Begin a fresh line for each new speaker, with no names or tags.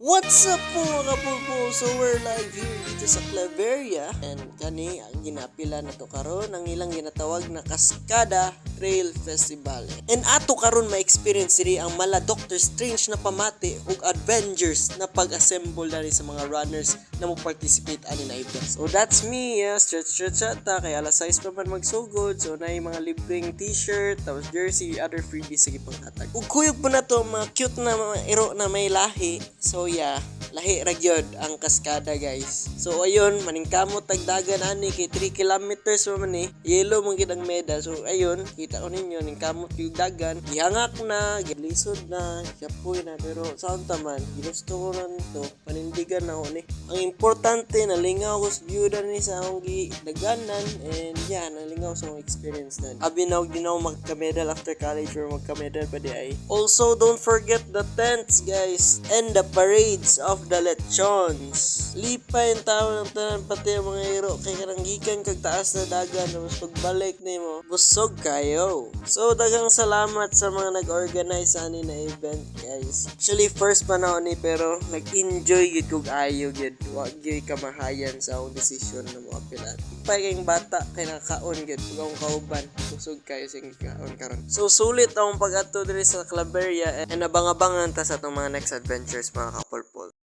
What's up po mga kapulpo? So we're live here dito sa Claveria and kani ang ginapila na to karon ang ilang ginatawag na Cascada Trail Festival. And ato karon ma-experience diri ang mala Doctor Strange na pamati ug Avengers na pag-assemble na sa mga runners na mo participate ani na event. So that's me, stretch ta kay alas 6 pa man magsugod. So na mga libreng t-shirt, tapos jersey, other freebies sa gipanghatag. Ug kuyog po na to mga cute na mga iro na may lahi. So yeah, lahi ra gyud ang Cascada guys. So ayun, maningkamot tagdagan ani kay 3 kilometers pa man yellow man gid ang medal. So ayun, kita ko ninyo ningkamot yung dagan, gihangak na, gilisod na, kapoy na, pero sound taman, ginusto ko na nito, panindigan na ako ni. Ang importante, nalingaw ko sa view na ni sa akong gidaganan, and yeah, nalingaw sa akong experience na. Abi na din ako magka-medal after college or magka-medal pa di ay. Also, don't forget the tents guys, and the parades of the lechons. Lipay ang tao ng tanan, pati ang mga hero, kay kanang gikan kag taas na dagan, tapos pagbalik nimo busog kayo. So, dagang salamat sa mga nag-organize sa ani na event, guys. Actually, first pa na ni pero nag-enjoy yun kung ayaw yun. Wag yun kamahayan sa akong decision na mo apilan. Pa kayong bata, kay nakaon yun. Kung akong kauban, busog kayo sa kaon karon. So, sulit akong pag-ato diri sa Claveria and abang-abangan ta sa itong mga next adventures, mga kapulpo.